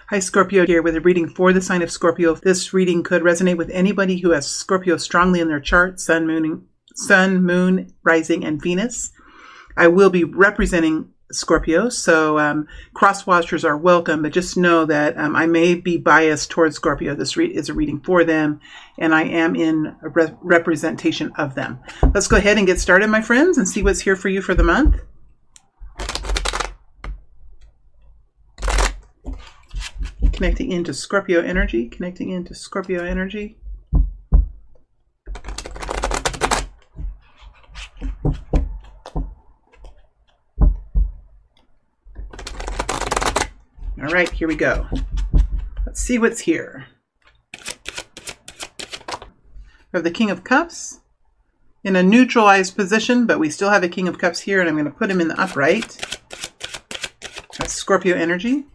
Hi, Scorpio here with a reading for the sign of Scorpio. This reading could resonate with anybody who has Scorpio strongly in their chart, sun, moon, rising, and Venus. I will be representing Scorpio, so cross-watchers are welcome, but just know that I may be biased towards Scorpio. This is a reading for them, and I am in a representation of them. Let's go ahead and get started, my friends, and see what's here for you for the month. Connecting into Scorpio energy, connecting into Scorpio energy. All right, here we go. Let's see what's here. We have the King of Cups in a neutralized position, but we still have a King of Cups here, and I'm going to put him in the upright. That's Scorpio energy.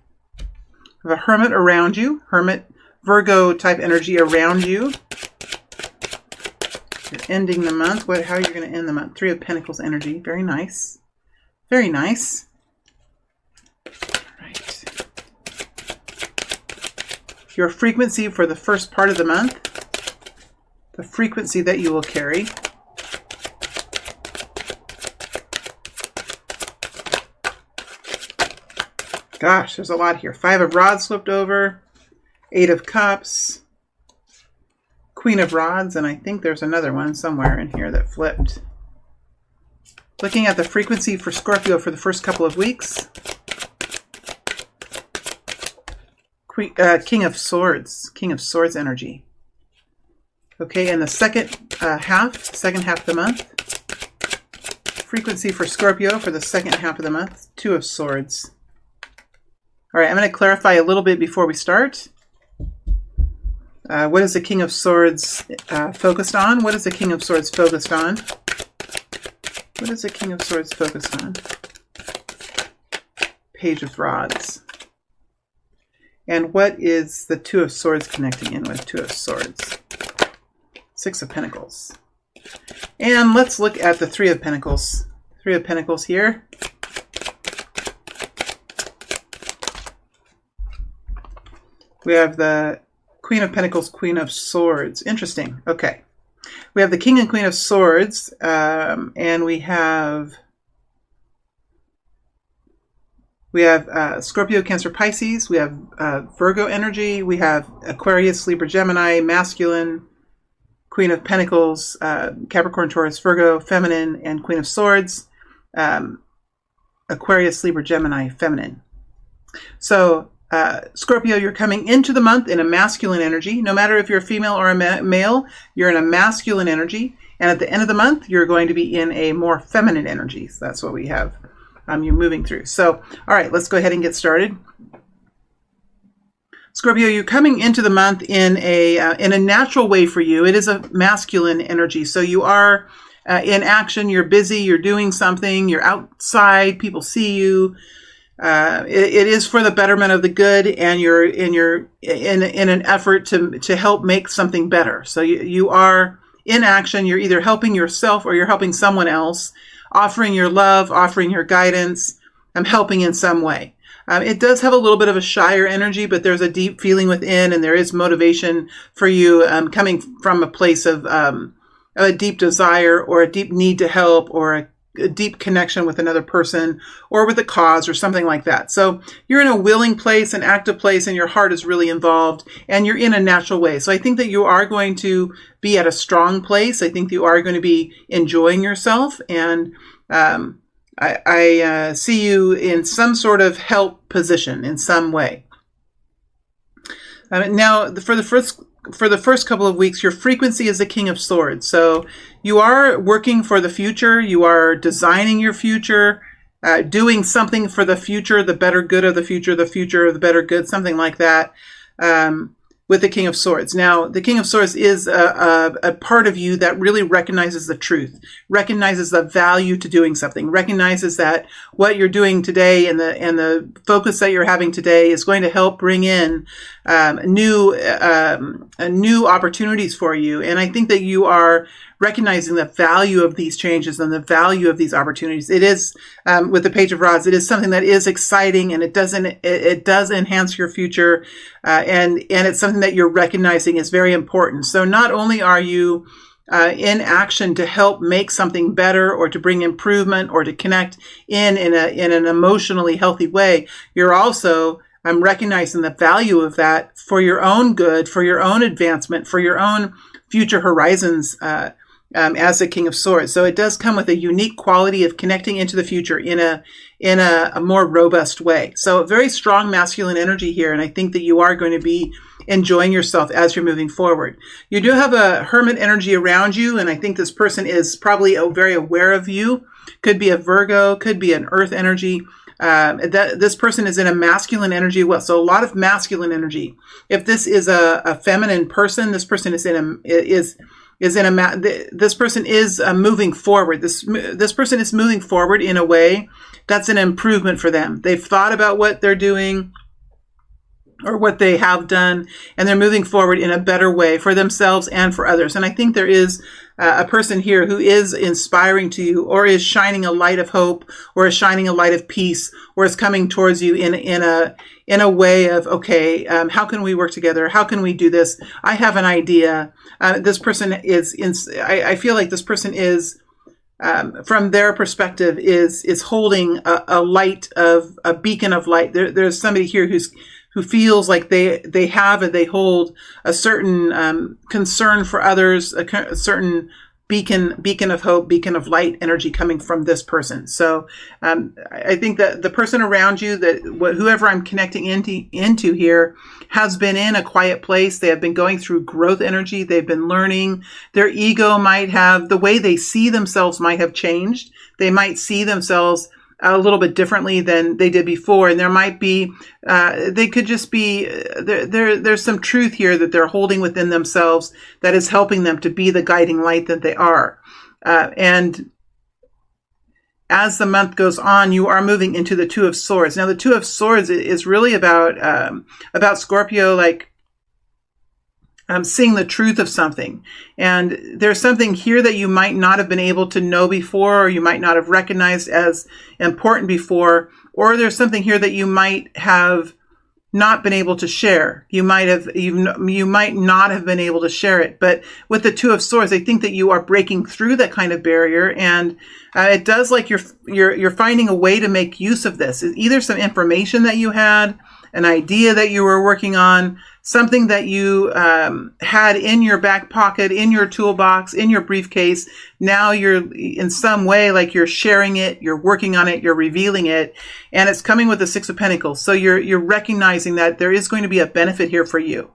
We have a Hermit around you, Hermit, Virgo type energy around you. You're ending the month. How are you going to end the month? Three of Pentacles energy. Very nice. Very nice. Your frequency for the first part of the month, the frequency that you will carry. Gosh, there's a lot here. Five of Rods flipped over, Eight of Cups, Queen of Rods, and I think there's another one somewhere in here that flipped. Looking at the frequency for Scorpio for the first couple of weeks. King of Swords energy. Okay, and the second half of the month. Frequency for Scorpio for the second half of the month, Two of Swords. All right, I'm going to clarify a little bit before we start. What is the King of Swords focused on? What is the King of Swords focused on? What is the King of Swords focused on? Page of Rods. And what is the Two of Swords connecting in with? Two of Swords. Six of Pentacles. And let's look at the Three of Pentacles. Three of Pentacles here. We have the Queen of Pentacles, Queen of Swords. Interesting. Okay. We have the King and Queen of Swords, and we have Scorpio, Cancer, Pisces. We have Virgo energy. We have Aquarius, Libra, Gemini, masculine, Queen of Pentacles, Capricorn, Taurus, Virgo, feminine, and Queen of Swords. Aquarius, Libra, Gemini, feminine. So Scorpio, you're coming into the month in a masculine energy. No matter if you're a female or a male, you're in a masculine energy. And at the end of the month, you're going to be in a more feminine energy. So that's what we have. You're moving through. So, all right, let's go ahead and get started. Scorpio, you're coming into the month in a natural way for you. It is a masculine energy. So you are in action. You're busy. You're doing something. You're outside. People see you. It is for the betterment of the good, and you're in an effort to help make something better. So you are in action. You're either helping yourself or you're helping someone else, offering your love, offering your guidance, helping in some way. It does have a little bit of a shyer energy, but there's a deep feeling within, and there is motivation for you coming from a place of a deep desire or a deep need to help, or a deep connection with another person or with a cause or something like that. So you're in a willing place, an active place, and your heart is really involved, and you're in a natural way. So I think that you are going to be at a strong place. I think you are going to be enjoying yourself, and I see you in some sort of help position in some way. Now, for the first couple of weeks, your frequency is the King of Swords. So you are working for the future. You are designing your future, doing something for the future, the better good of the future of the better good, something like that, with the King of Swords. Now, the King of Swords is a part of you that really recognizes the truth, recognizes the value to doing something, recognizes that what you're doing today and the focus that you're having today is going to help bring in new opportunities for you. And I think that you are recognizing the value of these changes and the value of these opportunities. It is, with the Page of Rods, it is something that is exciting, and it does enhance your future, and it's something that you're recognizing is very important. So not only are you in action to help make something better, or to bring improvement, or to connect in an emotionally healthy way, you're also recognizing the value of that for your own good, for your own advancement, for your own future horizons as a King of Swords. So it does come with a unique quality of connecting into the future in a more robust way. So a very strong masculine energy here, and I think that you are going to be enjoying yourself as you're moving forward. You do have a Hermit energy around you, and I think this person is probably very aware of you. Could be a Virgo, could be an Earth energy. This person is in a masculine energy. Well, so a lot of masculine energy. If this is a feminine person, this person is this person is moving forward. This person is moving forward in a way that's an improvement for them. They've thought about what they're doing, or what they have done, and they're moving forward in a better way for themselves and for others. And I think there is a person here who is inspiring to you, or is shining a light of hope, or is shining a light of peace, or is coming towards you in a way of, okay, how can we work together? How can we do this? I have an idea. This person I feel like this person is, from their perspective, is holding a beacon of light. There's somebody here who feels like they have and they hold a certain concern for others, a certain beacon of hope, beacon of light energy coming from this person. So I think that the person around you, whoever I'm connecting into here, has been in a quiet place. They have been going through growth energy. They've been learning. Their ego might have, the way they see themselves might have changed. They might see themselves a little bit differently than they did before. And there might be, they could just be, there's some truth here that they're holding within themselves that is helping them to be the guiding light that they are. And as the month goes on, you are moving into the Two of Swords. Now, the Two of Swords is really about Scorpio, like, seeing the truth of something. And there's something here that you might not have been able to know before, or you might not have recognized as important before, or there's something here that you might have not been able to share. You might not have been able to share it. But with the Two of Swords, I think that you are breaking through that kind of barrier, and it does like you're finding a way to make use of this. It's either some information that you had, an idea that you were working on, something that you had in your back pocket, in your toolbox, in your briefcase. Now you're in some way, like, you're sharing it, you're working on it, you're revealing it, and it's coming with the Six of Pentacles. So you're recognizing that there is going to be a benefit here for you.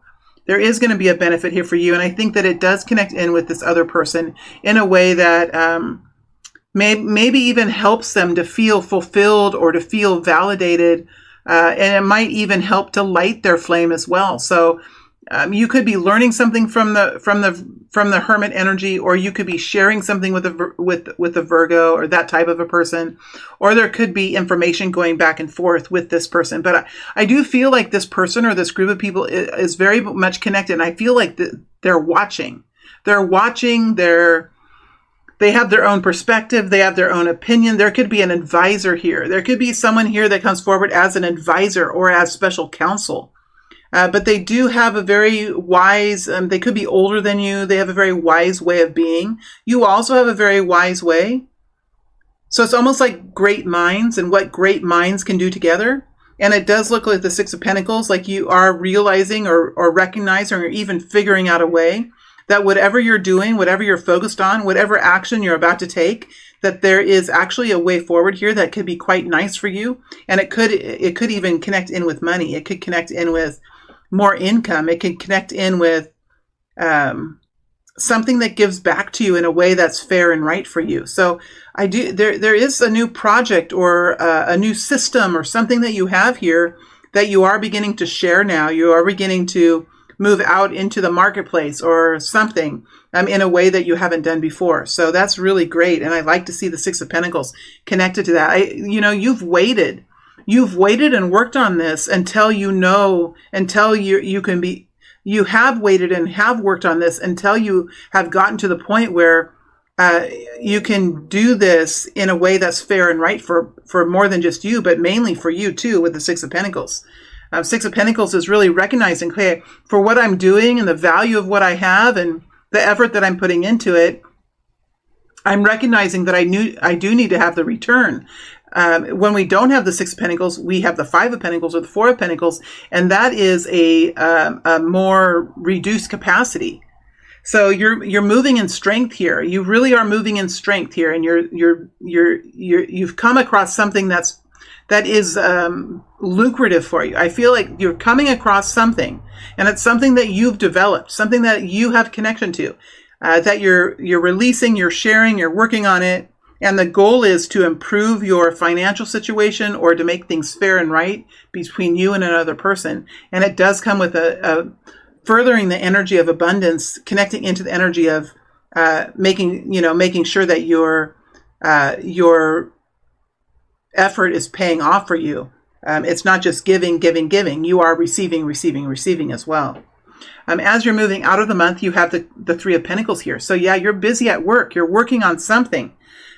There is going to be a benefit here for you, and I think that it does connect in with this other person in a way that maybe even helps them to feel fulfilled or to feel validated. And it might even help to light their flame as well. So you could be learning something from the Hermit energy, or you could be sharing something with a Virgo or that type of a person, or there could be information going back and forth with this person. But I do feel like this person or this group of people is very much connected. And I feel like they're watching. They're watching. They have their own perspective. They have their own opinion. There could be an advisor here. There could be someone here that comes forward as an advisor or as special counsel. But they do have a very wise, they could be older than you. They have a very wise way of being. You also have a very wise way. So it's almost like great minds and what great minds can do together. And it does look like the Six of Pentacles, like you are realizing or recognizing or even figuring out a way that whatever you're doing, whatever you're focused on, whatever action you're about to take, that there is actually a way forward here that could be quite nice for you. And it could even connect in with money. It could connect in with more income. It could connect in with something that gives back to you in a way that's fair and right for you. So there is a new project or a new system or something that you have here that you are beginning to share now. You are beginning to move out into the marketplace or something in a way that you haven't done before. So that's really great. And I like to see the Six of Pentacles connected to that. You've waited and worked on this until you have waited and have worked on this until you have gotten to the point where you can do this in a way that's fair and right for more than just you, but mainly for you too, with the Six of Pentacles. Six of Pentacles is really recognizing, okay, for what I'm doing and the value of what I have and the effort that I'm putting into it, I'm recognizing that I do need to have the return. When we don't have the Six of Pentacles, we have the Five of Pentacles or the Four of Pentacles, and that is a more reduced capacity. So you're moving in strength here. You really are moving in strength here, and you've come across something that is lucrative for you. I feel like you're coming across something, and it's something that you've developed, something that you have connection to, that you're releasing, you're sharing, you're working on it. And the goal is to improve your financial situation or to make things fair and right between you and another person. And it does come with a furthering the energy of abundance, connecting into the energy of making sure that your effort is paying off for you. It's not just giving. You are receiving as well. As you're moving out of the month, you have the Three of Pentacles here. So yeah, you're busy at work. You're working on something.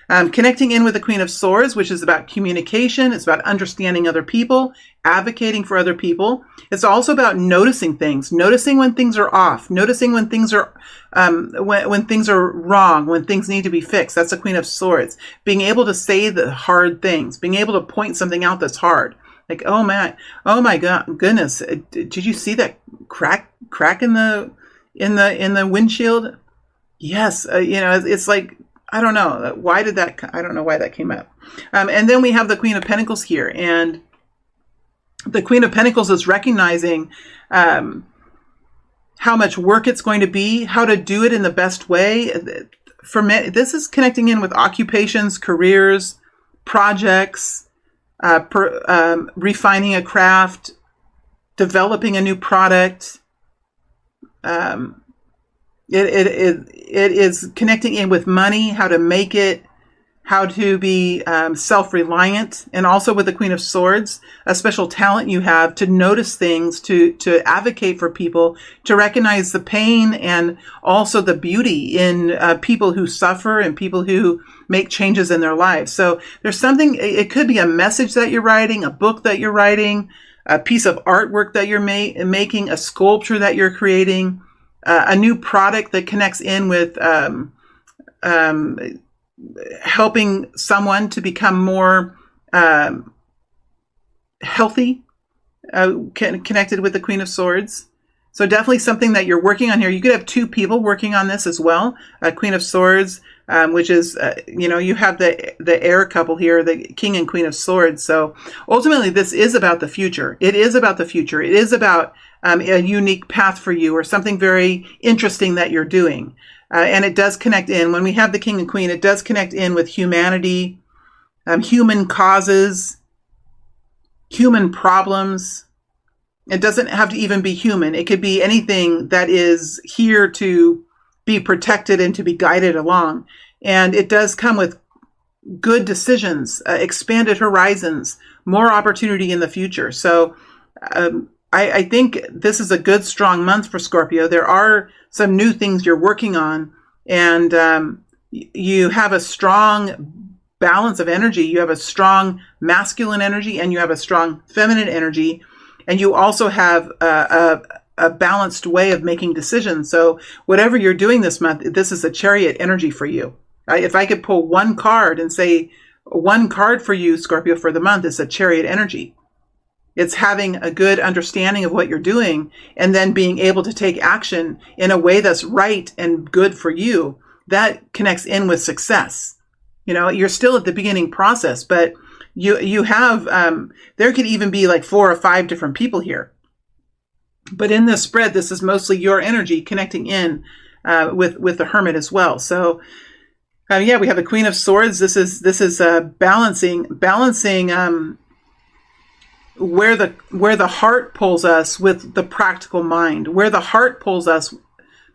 Connecting in with the Queen of Swords, which is about communication. It's about understanding other people, advocating for other people. It's also about noticing things, noticing when things are off, noticing when things are when things are wrong, when things need to be fixed. That's the Queen of Swords. Being able to say the hard things, being able to point something out that's hard. Like, oh my goodness, did you see that crack in the windshield? Yes, it's like, I don't know. I don't know why that came up. And then we have the Queen of Pentacles here. And the Queen of Pentacles is recognizing how much work it's going to be, how to do it in the best way. For me, this is connecting in with occupations, careers, projects, refining a craft, developing a new product. It is connecting in with money, how to make it, how to be self-reliant, and also with the Queen of Swords, a special talent you have to notice things, to advocate for people, to recognize the pain and also the beauty in people who suffer and people who make changes in their lives. So there's something, it could be a message that you're writing, a book that you're writing, a piece of artwork that you're making, a sculpture that you're creating, a new product that connects in with helping someone to become more healthy, connected with the Queen of Swords. So definitely something that you're working on here. You could have two people working on this as well. Queen of Swords, which is, you have the air couple here, the King and Queen of Swords. So ultimately, this is about the future. It is about the future. It is about a unique path for you or something very interesting that you're doing. And it does connect in. When we have the King and Queen, it does connect in with humanity, human causes, human problems. It doesn't have to even be human. It could be anything that is here to be protected and to be guided along. And it does come with good decisions, expanded horizons, more opportunity in the future. So I think this is a good, strong month for Scorpio. There are some new things you're working on, and you have a strong balance of energy. You have a strong masculine energy, and you have a strong feminine energy, and you also have a balanced way of making decisions. So whatever you're doing this month, this is a Chariot energy for you. If I could pull one card and say one card for you, Scorpio, for the month, is a Chariot energy. It's having a good understanding of what you're doing and then being able to take action in a way that's right and good for you. That connects in with success. You're still at the beginning process, but you have, there could even be like 4 or 5 different people here. But in this spread, this is mostly your energy connecting in with the Hermit as well. So we have the Queen of Swords. This is balancing where the heart pulls us with the practical mind, where the heart pulls us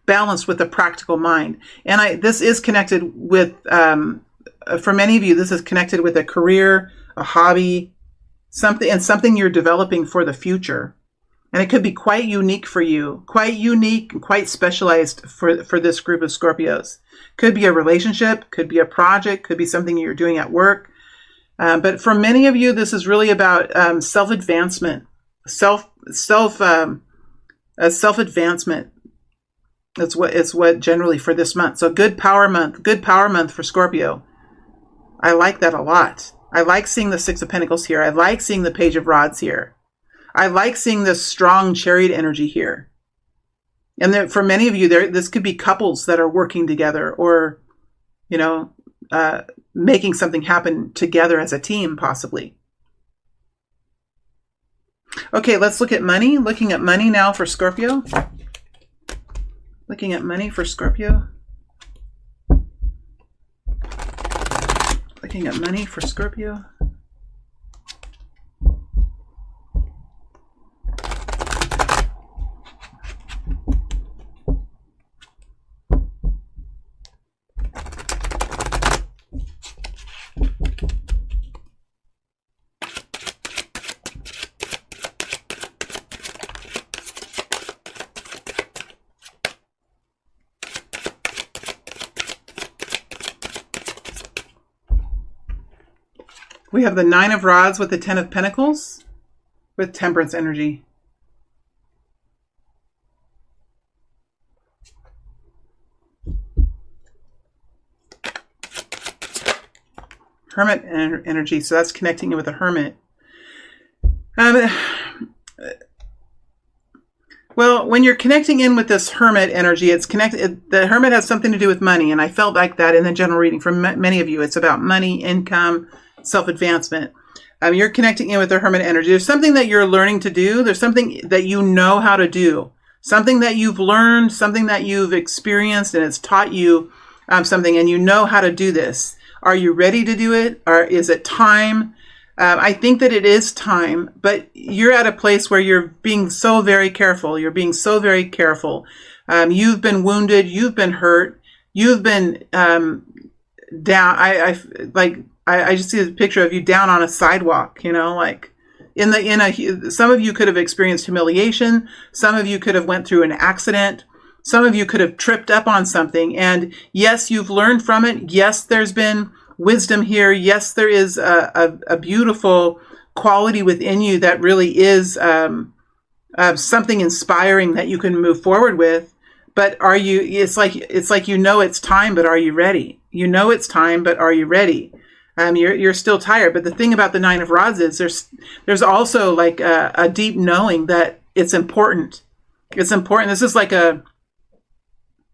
balanced with the practical mind. And this is connected with, for many of you, this is connected with a career, a hobby, something you're developing for the future. And it could be quite unique for you, quite unique and quite specialized for this group of Scorpios. Could be a relationship, could be a project, could be something you're doing at work. But for many of you, this is really about self-advancement, self-advancement. It's what generally for this month. So good power month for Scorpio. I like that a lot. I like seeing the Six of Pentacles here. I like seeing the Page of Rods here. I like seeing this strong Chariot energy here. And there, for many of you, this could be couples that are working together, or, making something happen together as a team, possibly. Okay, let's look at money. Looking at money now for Scorpio. Looking at money for Scorpio. Looking at money for Scorpio. We have the Nine of Rods with the Ten of Pentacles with Temperance energy. Hermit energy, so that's connecting you with the Hermit. Well, when you're connecting in with this Hermit energy, it's connected. The Hermit has something to do with money, and I felt like that in the general reading from many of you. It's about money, income, self-advancement. You're connecting in with the Hermit energy. There's something that you're learning to do. There's something that you know how to do. Something that you've learned, something that you've experienced, and it's taught you something, and you know how to do this. Are you ready to do it? Or is it time? I think that it is time, but you're at a place where you're being so very careful. You're being so very careful. You've been wounded. You've been hurt. You've been down. I just see a picture of you down on a sidewalk, like some of you could have experienced humiliation. Some of you could have went through an accident. Some of you could have tripped up on something. And yes, you've learned from it. Yes, there's been wisdom here. Yes, there is a beautiful quality within you that really is something inspiring that you can move forward with. But it's like it's time, but are you ready? It's time, but are you ready? You're still tired. But the thing about the Nine of Rods is there's also like a deep knowing that it's important. It's important. This is like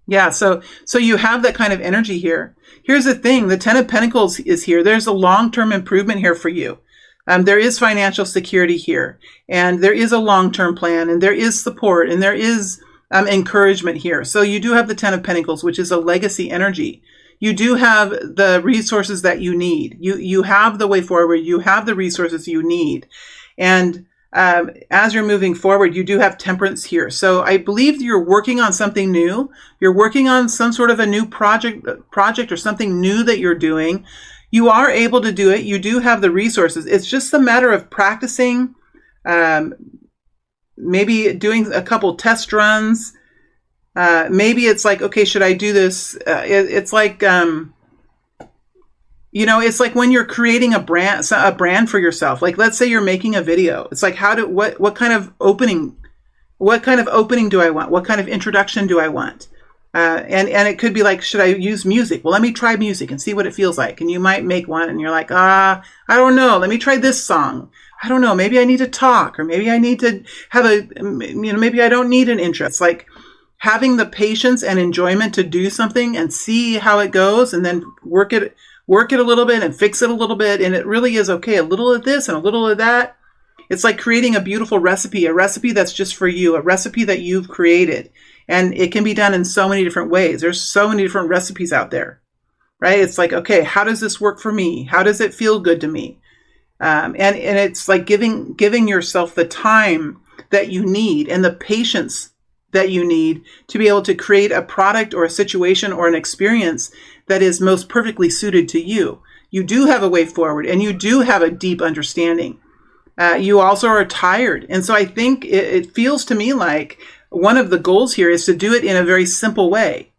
so you have that kind of energy here. Here's the thing. The Ten of Pentacles is here. There's a long-term improvement here for you. There is financial security here, and there is a long-term plan, and there is support, and there is encouragement here. So you do have the Ten of Pentacles, which is a legacy energy. You do have the resources that you need. You have the way forward. You have the resources you need. And as you're moving forward, you do have Temperance here. So I believe you're working on something new. You're working on some sort of a new project or something new that you're doing. You are able to do it. You do have the resources. It's just a matter of practicing, maybe doing a couple test runs. Maybe it's like, okay, should I do this? It's like, it's like when you're creating a brand for yourself. Like, let's say you're making a video. It's like, what kind of opening do I want? What kind of introduction do I want? And it could be like, should I use music? Well, let me try music and see what it feels like. And you might make one and you're like, I don't know. Let me try this song. I don't know. Maybe I need to talk, or maybe I need to have maybe I don't need an intro. It's like having the patience and enjoyment to do something and see how it goes, and then work it a little bit and fix it a little bit. And it really is okay. A little of this and a little of that. It's like creating a beautiful recipe, a recipe that's just for you, a recipe that you've created. And it can be done in so many different ways. There's so many different recipes out there, right? It's like, okay, how does this work for me? How does it feel good to me? And it's like giving yourself the time that you need and the patience that you need to be able to create a product or a situation or an experience that is most perfectly suited to you. You do have a way forward, and you do have a deep understanding. You also are tired. And so I think it feels to me like one of the goals here is to do it in a very simple way.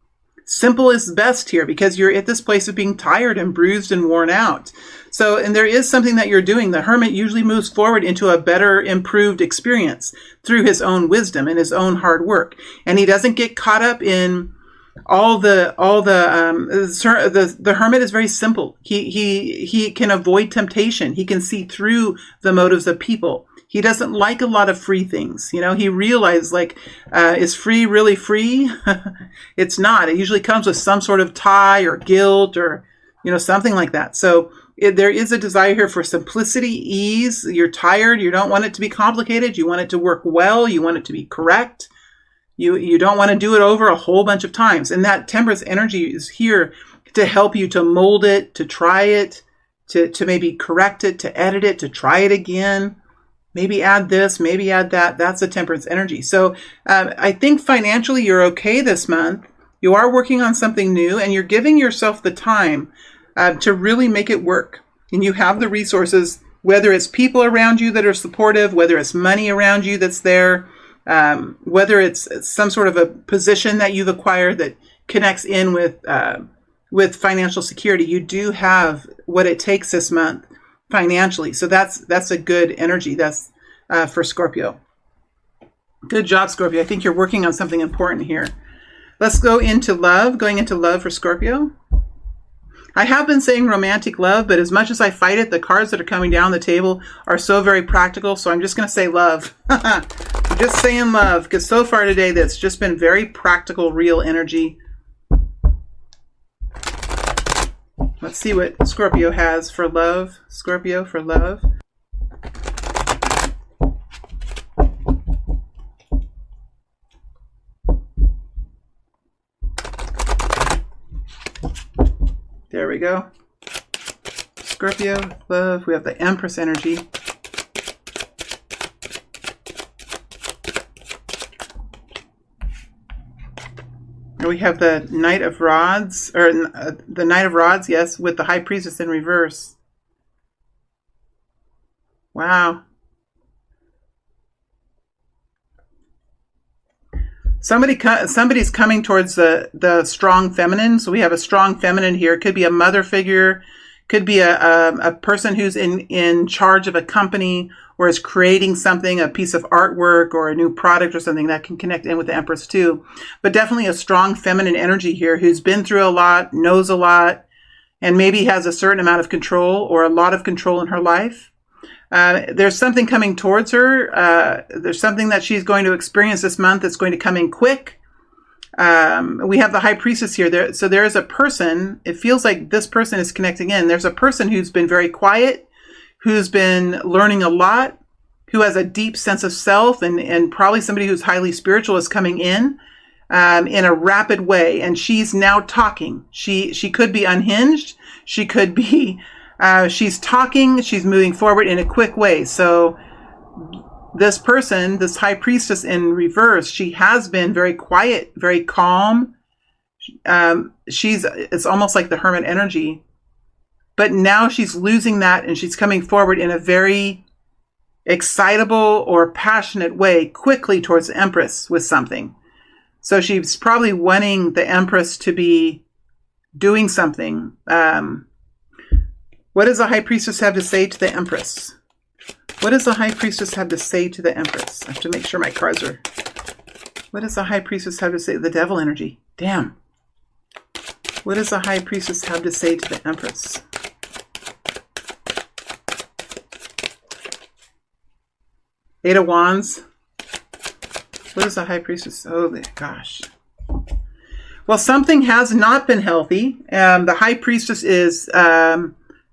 Simple is best here because you're at this place of being tired and bruised and worn out. So, and there is something that you're doing. The hermit usually moves forward into a better, improved experience through his own wisdom and his own hard work. And he doesn't get caught up in the hermit is very simple. He can avoid temptation. He can see through the motives of people. He doesn't like a lot of free things. He realized is free really free? It's not. It usually comes with some sort of tie or guilt or, something like that. So there is a desire here for simplicity, ease. You're tired. You don't want it to be complicated. You want it to work well. You want it to be correct. You don't want to do it over a whole bunch of times. And that temperance energy is here to help you to mold it, to try it, to maybe correct it, to edit it, to try it again. Maybe add this, maybe add that. That's a temperance energy. So I think financially you're okay this month. You are working on something new and you're giving yourself the time to really make it work. And you have the resources, whether it's people around you that are supportive, whether it's money around you that's there, whether it's some sort of a position that you've acquired that connects in with financial security. You do have what it takes this month financially. So that's a good energy. That's for Scorpio. Good job, Scorpio. I think you're working on something important here. Let's go into love. Going into love for Scorpio. I have been saying romantic love, but as much as I fight it, the cards that are coming down the table are so very practical. So I'm just going to say love. I'm just saying love because so far today, that's just been very practical, real energy. Let's see what Scorpio has for love. Scorpio for love. There we go. Scorpio, love. We have the Empress energy. And we have the Knight of Rods, or the Knight of Rods, yes, with the High Priestess in reverse. Wow. Somebody's coming towards the strong feminine. So we have a strong feminine here. It could be a mother figure, could be a person who's in charge of a company or is creating something, a piece of artwork or a new product or something that can connect in with the Empress too. But definitely a strong feminine energy here who's been through a lot, knows a lot, and maybe has a certain amount of control or a lot of control in her life. There's something coming towards her. There's something that she's going to experience this month that's going to come in quick. We have the High Priestess here. So there is a person, it feels like this person is connecting in. There's a person who's been very quiet, who's been learning a lot, who has a deep sense of self, and probably somebody who's highly spiritual is coming in a rapid way. And she's now talking. She could be unhinged. She could be... she's talking, she's moving forward in a quick way. So this person, this High Priestess in reverse, she has been very quiet, very calm. It's almost like the Hermit energy. But now she's losing that and she's coming forward in a very excitable or passionate way, quickly towards the Empress with something. So she's probably wanting the Empress to be doing something. What does the High Priestess have to say to the Empress? What does the High Priestess have to say to the Empress? I have to make sure my cards are... What does the High Priestess have to say? The Devil energy. Damn. What does the High Priestess have to say to the Empress? Eight of Wands. What is the High Priestess? Oh, gosh. Well, something has not been healthy. The High Priestess is...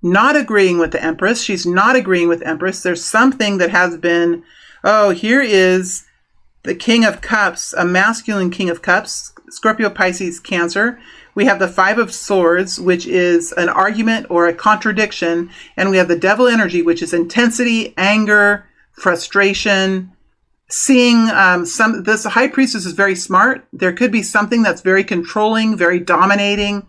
not agreeing with the Empress. She's not agreeing with Empress. There's something that has been, here is the King of Cups, a masculine King of Cups, Scorpio, Pisces, Cancer. We have the Five of Swords, which is an argument or a contradiction. And we have the Devil energy, which is intensity, anger, frustration, seeing this High Priestess is very smart. There could be something that's very controlling, very dominating,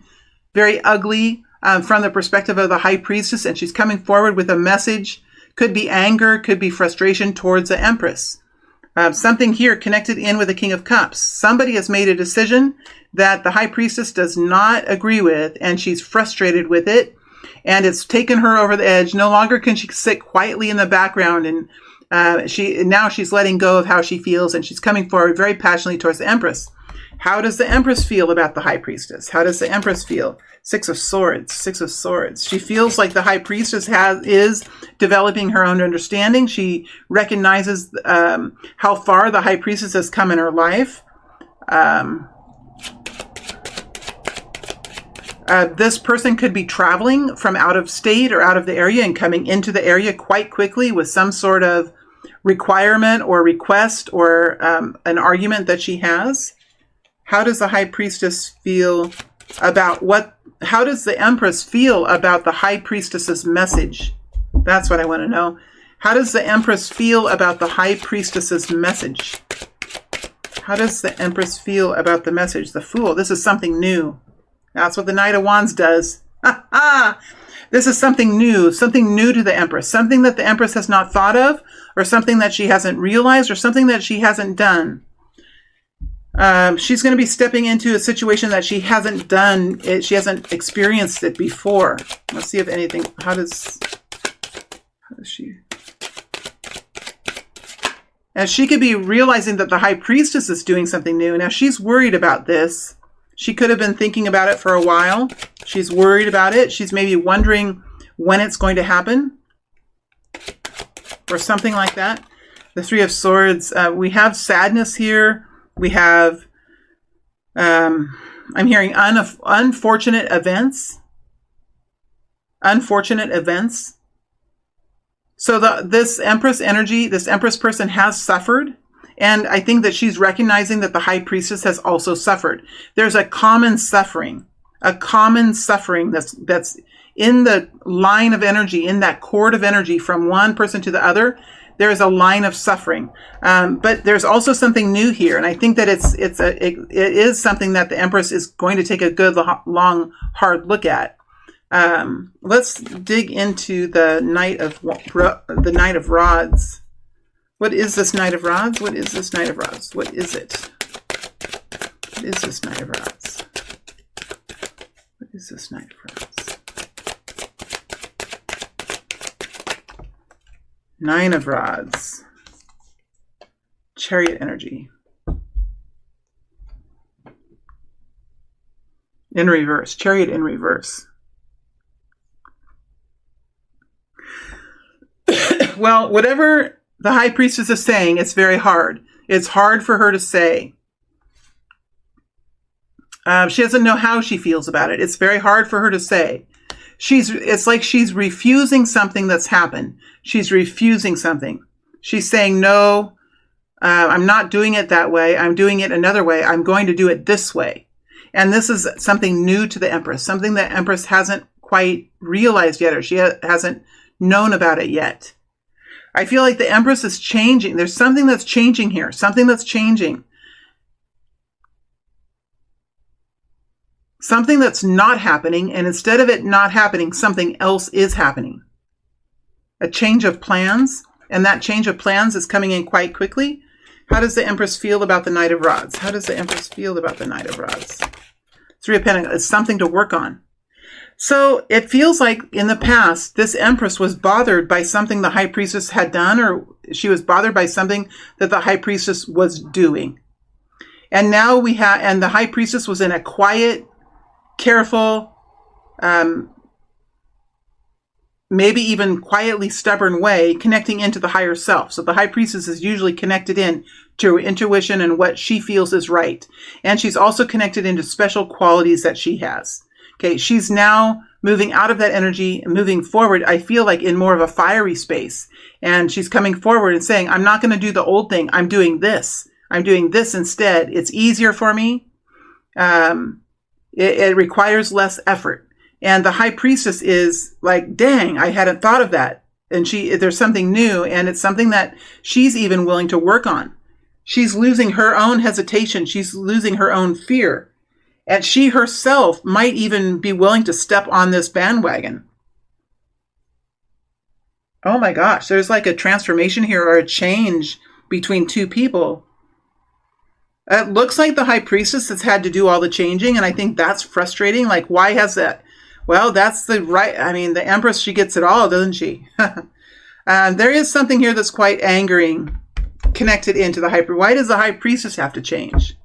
very ugly, from the perspective of the High Priestess, and she's coming forward with a message Could be anger, could be frustration towards the Empress. Something here connected in with the King of Cups. Somebody has made a decision that the High Priestess does not agree with, and she's frustrated with it, and it's taken her over the edge. No longer can she sit quietly in the background, and she's letting go of how she feels, and she's coming forward very passionately towards the Empress. How does the Empress feel about the High Priestess? How does the Empress feel? Six of Swords. She feels like the High Priestess is developing her own understanding. She recognizes how far the High Priestess has come in her life. This person could be traveling from out of state or out of the area and coming into the area quite quickly with some sort of requirement or request or an argument that she has. How does the High Priestess feel about how does the Empress feel about the High Priestess's message? That's what I want to know. How does the Empress feel about the High Priestess's message? How does the Empress feel about the message? The Fool. This is something new. That's what the Knight of Wands does. This is something new to the Empress, something that the Empress has not thought of, or something that she hasn't realized, or something that she hasn't done. She's going to be stepping into a situation that she hasn't done. She hasn't experienced it before. Let's see if anything. How does she? As she could be realizing that the High Priestess is doing something new. Now she's worried about this. She could have been thinking about it for a while. She's worried about it. She's maybe wondering when it's going to happen, or something like that. The Three of Swords. We have sadness here. We have, I'm hearing unfortunate events. Unfortunate events. So this Empress energy, this Empress person has suffered. And I think that she's recognizing that the High Priestess has also suffered. There's a common suffering that's in the line of energy, in that cord of energy from one person to the other. There is a line of suffering, but there's also something new here, and I think that it is something that the Empress is going to take a good, long, hard look at. Let's dig into the Knight of Rods. What is this Knight of Rods? What is this Knight of Rods? What is it? What is this Knight of Rods? What is this Knight of Rods? Nine of Rods. Chariot energy. In reverse. Chariot in reverse. Well, whatever the High Priestess is saying, it's very hard. It's hard for her to say. She doesn't know how she feels about it. It's very hard for her to say. It's like she's refusing something that's happened. She's refusing something. She's saying, no, I'm not doing it that way. I'm doing it another way. I'm going to do it this way. And this is something new to the Empress, something that Empress hasn't quite realized yet, or she hasn't known about it yet. I feel like the Empress is changing. There's something that's changing here, something that's changing. Something that's not happening, and instead of it not happening, something else is happening. A change of plans, and that change of plans is coming in quite quickly. How does the Empress feel about the Knight of Rods? How does the Empress feel about the Knight of Rods? Three of Pentacles. It's something to work on. So it feels like in the past, this Empress was bothered by something the High Priestess had done, or she was bothered by something that the High Priestess was doing. And now and the High Priestess was in a quiet, careful, maybe even quietly stubborn way, connecting into the higher self. So the High Priestess is usually connected in to intuition and what she feels is right. And she's also connected into special qualities that she has. Okay, she's now moving out of that energy and moving forward, I feel like, in more of a fiery space. And she's coming forward and saying, I'm not going to do the old thing. I'm doing this. I'm doing this instead. It's easier for me. It requires less effort. And the High Priestess is like, dang, I hadn't thought of that. And there's something new, and it's something that she's even willing to work on. She's losing her own hesitation. She's losing her own fear. And she herself might even be willing to step on this bandwagon. Oh my gosh, there's like a transformation here or a change between two people. It looks like the high priestess has had to do all the changing, and I think that's frustrating. Like, why has that? Well, that's the right. I mean, the Empress, she gets it all, doesn't she? There is something here that's quite angering connected into the high. Why does the high priestess have to change?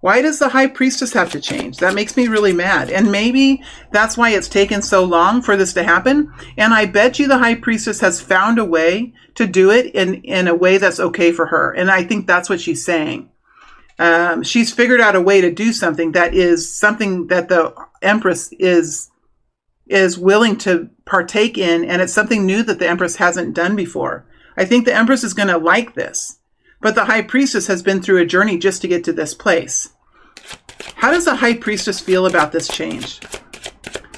Why does the high priestess have to change? That makes me really mad. And maybe that's why it's taken so long for this to happen. And I bet you the high priestess has found a way to do it in a way that's okay for her. And I think that's what she's saying. She's figured out a way to do something that is something that the Empress is willing to partake in. And it's something new that the Empress hasn't done before. I think the Empress is going to like this. But the high priestess has been through a journey just to get to this place. How does the high priestess feel about this change?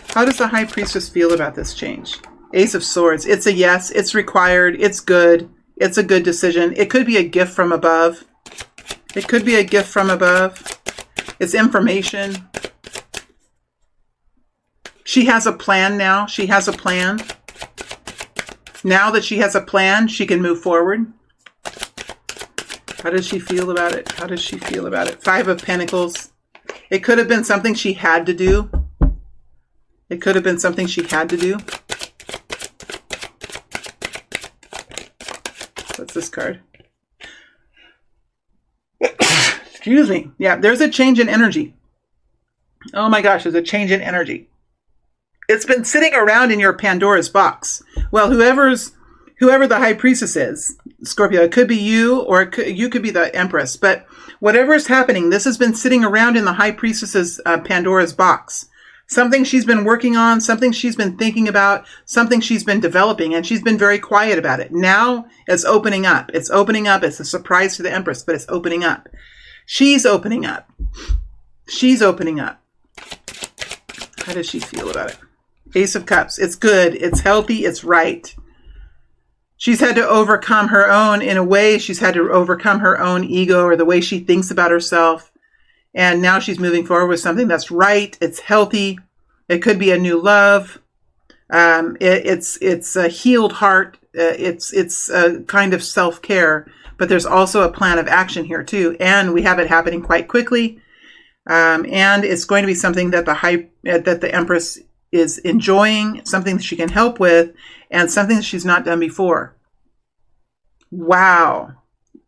How does the high priestess feel about this change? Ace of Swords. It's a yes. It's required. It's good. It's a good decision. It could be a gift from above. It could be a gift from above. It's information. She has a plan now. She has a plan. Now that she has a plan, she can move forward. How does she feel about it? How does she feel about it? Five of Pentacles. It could have been something she had to do. It could have been something she had to do. What's this card? Excuse me. Yeah, there's a change in energy. Oh my gosh, there's a change in energy. It's been sitting around in your Pandora's box. Well, whoever the high priestess is, Scorpio, it could be you or you could be the Empress. But whatever is happening, this has been sitting around in the high priestess's Pandora's box. Something she's been working on, something she's been thinking about, something she's been developing, and she's been very quiet about it. Now it's opening up. It's opening up. It's a surprise to the Empress, but it's opening up. She's opening up. She's opening up. How does she feel about it? Ace of Cups. It's good. It's healthy. It's right. She's had to overcome her own, in a way, she's had to overcome her own ego or the way she thinks about herself. And now she's moving forward with something that's right. It's healthy. It could be a new love. It's a healed heart. It's a kind of self-care, but there's also a plan of action here too. And we have it happening quite quickly. And it's going to be something that the Empress is enjoying, something that she can help with, and something that she's not done before. Wow.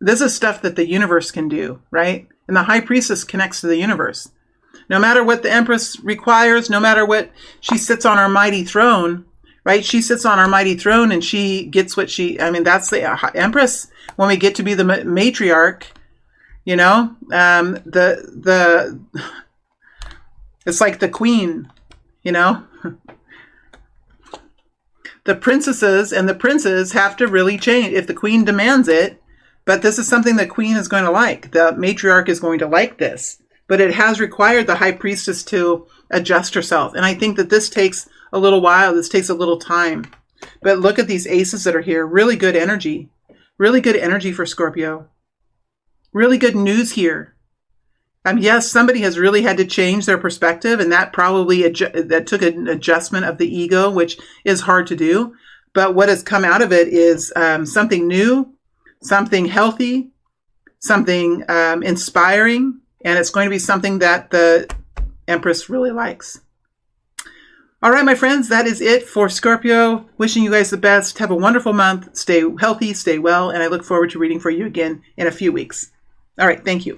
This is stuff that the universe can do, right? And the high priestess connects to the universe. No matter what the Empress requires, no matter what, she sits on our mighty throne, right? She sits on our mighty throne and she gets what that's the Empress. When we get to be the matriarch, you know, it's like the queen, you know? The princesses and the princes have to really change if the queen demands it. But this is something the queen is going to like. The matriarch is going to like this. But it has required the high priestess to adjust herself. And I think that this takes a little while. This takes a little time. But look at these aces that are here. Really good energy. Really good energy for Scorpio. Really good news here. Yes, somebody has really had to change their perspective, and that probably that took an adjustment of the ego, which is hard to do. But what has come out of it is something new, something healthy, something inspiring, and it's going to be something that the Empress really likes. All right, my friends, that is it for Scorpio. Wishing you guys the best. Have a wonderful month. Stay healthy, stay well, and I look forward to reading for you again in a few weeks. All right, thank you.